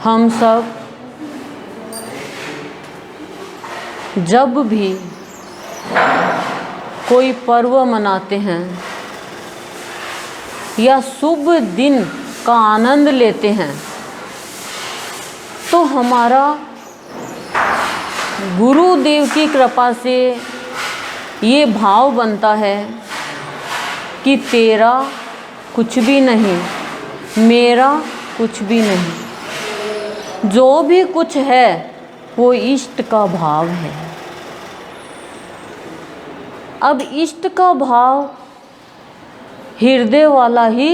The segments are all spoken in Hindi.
हम सब जब भी कोई पर्व मनाते हैं या शुभ दिन का आनंद लेते हैं तो हमारा गुरुदेव की कृपा से ये भाव बनता है कि तेरा कुछ भी नहीं, मेरा कुछ भी नहीं, जो भी कुछ है वो इष्ट का भाव है। अब इष्ट का भाव हृदय वाला ही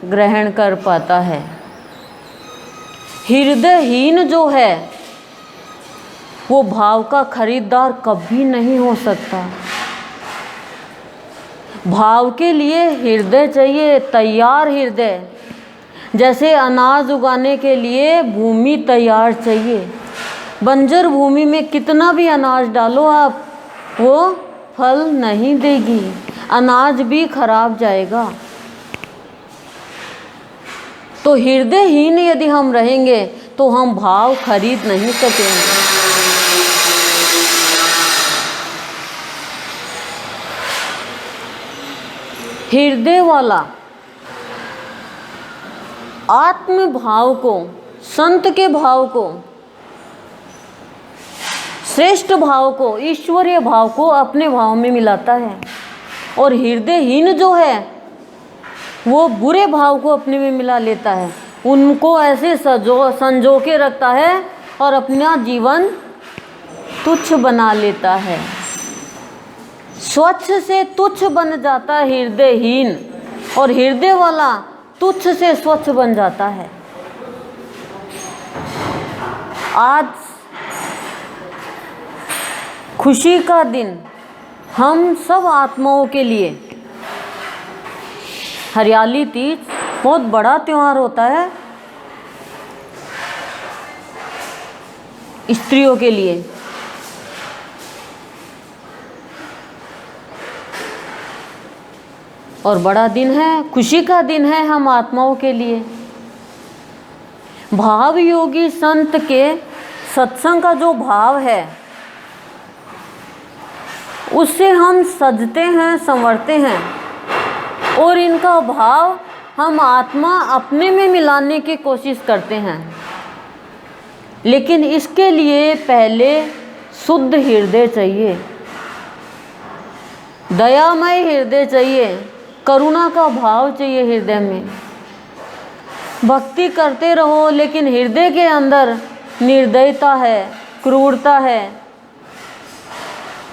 ग्रहण कर पाता है। हृदयहीन जो है वो भाव का खरीदार कभी नहीं हो सकता। भाव के लिए हृदय चाहिए, तैयार हृदय। जैसे अनाज उगाने के लिए भूमि तैयार चाहिए। बंजर भूमि में कितना भी अनाज डालो आप, वो फल नहीं देगी, अनाज भी खराब जाएगा। तो हृदयहीन यदि हम रहेंगे तो हम भाव खरीद नहीं सकेंगे। हृदय वाला आत्म भाव को, संत के भाव को, श्रेष्ठ भाव को, ईश्वरीय भाव को अपने भाव में मिलाता है। और हृदयहीन जो है वो बुरे भाव को अपने में मिला लेता है, उनको ऐसे संजो के रखता है और अपना जीवन तुच्छ बना लेता है। स्वच्छ से तुच्छ बन जाता है हृदयहीन, और हृदय वाला तुच्छ से स्वच्छ बन जाता है। आज खुशी का दिन हम सब आत्माओं के लिए। हरियाली तीज बहुत बड़ा त्योहार होता है स्त्रियों के लिए। और बड़ा दिन है, खुशी का दिन है हम आत्माओं के लिए। भाव योगी संत के सत्संग का जो भाव है उससे हम सजते हैं, संवरते हैं, और इनका भाव हम आत्मा अपने में मिलाने की कोशिश करते हैं। लेकिन इसके लिए पहले शुद्ध हृदय चाहिए, दयामय हृदय चाहिए, करुणा का भाव चाहिए हृदय में। भक्ति करते रहो लेकिन हृदय के अंदर निर्दयता है, क्रूरता है,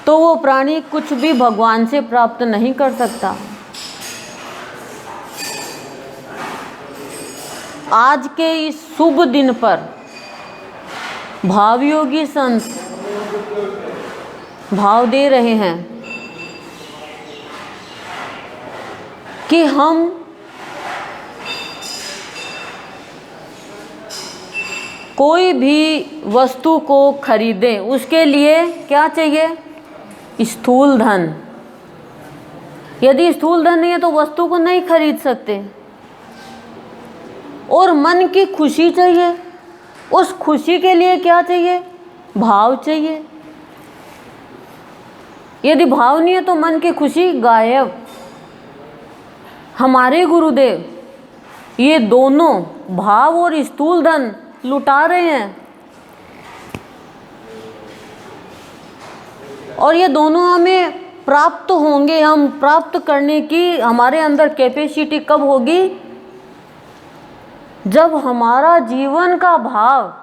तो वो प्राणी कुछ भी भगवान से प्राप्त नहीं कर सकता। आज के इस शुभ दिन पर भावयोगी संत भाव दे रहे हैं कि हम कोई भी वस्तु को खरीदें, उसके लिए क्या चाहिए? स्थूल धन। यदि स्थूल धन नहीं है तो वस्तु को नहीं खरीद सकते। और मन की खुशी चाहिए, उस खुशी के लिए क्या चाहिए? भाव चाहिए। यदि भाव नहीं है तो मन की खुशी गायब। हमारे गुरुदेव ये दोनों भाव और स्थूल धन लुटा रहे हैं, और ये दोनों हमें प्राप्त होंगे। हम प्राप्त करने की हमारे अंदर कैपेसिटी कब होगी? जब हमारा जीवन का भाव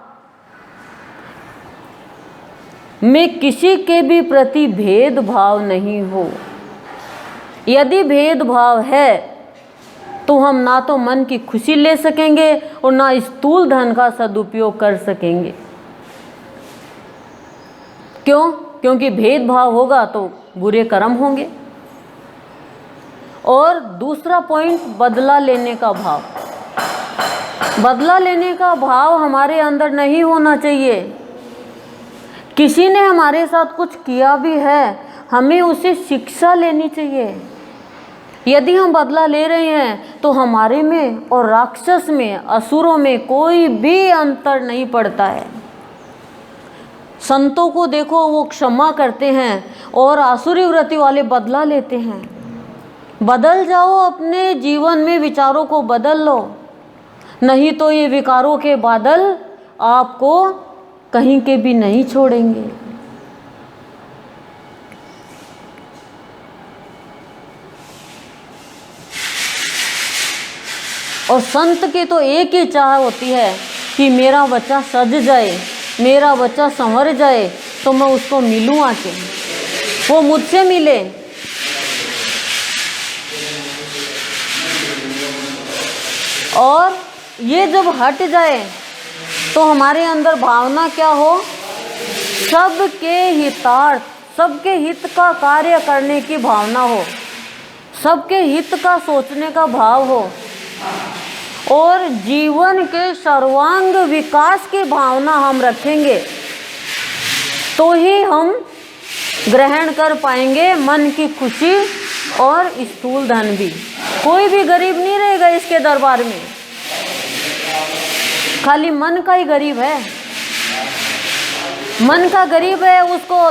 में किसी के भी प्रति भेदभाव नहीं हो। यदि भेदभाव है तो हम ना तो मन की खुशी ले सकेंगे और ना स्थूल धन का सदुपयोग कर सकेंगे। क्यों? क्योंकि भेदभाव होगा तो बुरे कर्म होंगे। और दूसरा पॉइंट, बदला लेने का भाव। बदला लेने का भाव हमारे अंदर नहीं होना चाहिए। किसी ने हमारे साथ कुछ किया भी है, हमें उसे शिक्षा लेनी चाहिए, यदि हम बदला ले रहे हैं तो हमारे में और राक्षस में, असुरों में कोई भी अंतर नहीं पड़ता है। संतों को देखो, वो क्षमा करते हैं और आसुरी वृत्ति वाले बदला लेते हैं। बदल जाओ, अपने जीवन में विचारों को बदल लो, नहीं तो ये विकारों के बादल आपको कहीं के भी नहीं छोड़ेंगे। और संत की तो एक ही चाह होती है कि मेरा बच्चा सज जाए, मेरा बच्चा संवर जाए, तो मैं उसको मिलूं आके, वो मुझसे मिले। और ये जब हट जाए तो हमारे अंदर भावना क्या हो, सबके हितार्थ, सबके हित का कार्य करने की भावना हो, सबके हित का सोचने का भाव हो और जीवन के सर्वांग विकास की भावना हम रखेंगे तो ही हम ग्रहण कर पाएंगे मन की खुशी और स्थूल धन भी। कोई भी गरीब नहीं रहेगा इसके दरबार में, खाली मन का ही गरीब है। मन का गरीब है, उसको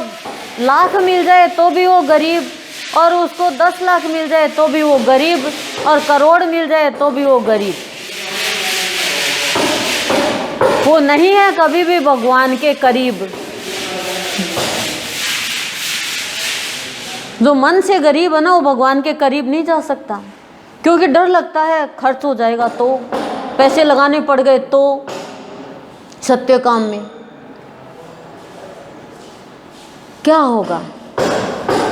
लाख मिल जाए तो भी वो गरीब, और उसको 10 लाख मिल जाए तो भी वो गरीब, और करोड़ मिल जाए तो भी वो गरीब। वो नहीं है कभी भी भगवान के करीब। जो मन से गरीब है ना, वो भगवान के करीब नहीं जा सकता, क्योंकि डर लगता है खर्च हो जाएगा तो, पैसे लगाने पड़ गए तो सत्य काम में क्या होगा।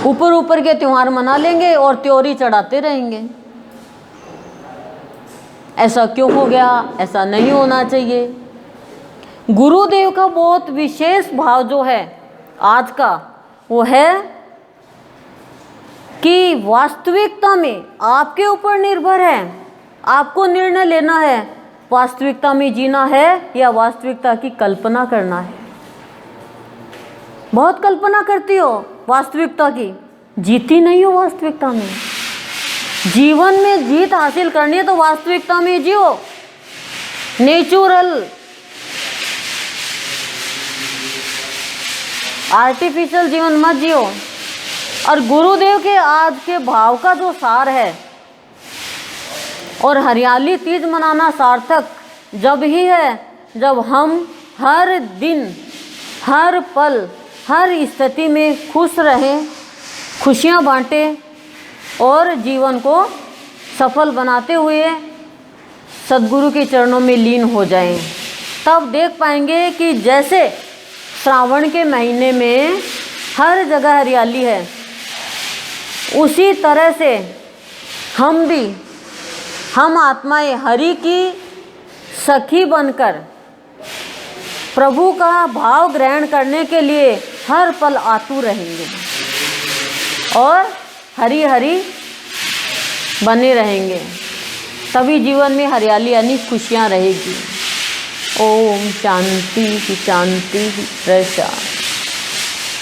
ऊपर ऊपर के त्योहार मना लेंगे और त्योरी चढ़ाते रहेंगे। ऐसा क्यों हो गया, ऐसा नहीं होना चाहिए। गुरुदेव का बहुत विशेष भाव जो है आज का, वो है कि वास्तविकता में आपके ऊपर निर्भर है, आपको निर्णय लेना है वास्तविकता में जीना है या वास्तविकता की कल्पना करना है। बहुत कल्पना करती हो वास्तविकता की, जीती नहीं हो वास्तविकता में। जीवन में जीत हासिल करनी है तो वास्तविकता में जियो, नेचुरल, आर्टिफिशियल जीवन मत जियो। और गुरुदेव के आज के भाव का जो सार है, और हरियाली तीज मनाना सार्थक जब ही है जब हम हर दिन, हर पल, हर स्थिति में खुश रहें, खुशियाँ बांटें और जीवन को सफल बनाते हुए सद्गुरु के चरणों में लीन हो जाएं। तब देख पाएंगे कि जैसे श्रावण के महीने में हर जगह हरियाली है, उसी तरह से हम भी, हम आत्माएं हरि की सखी बनकर प्रभु का भाव ग्रहण करने के लिए हर पल आतुर रहेंगे और हरि हरि बने रहेंगे। तभी जीवन में हरियाली यानी खुशियाँ रहेगी। ओम शांति शांति प्रसाद।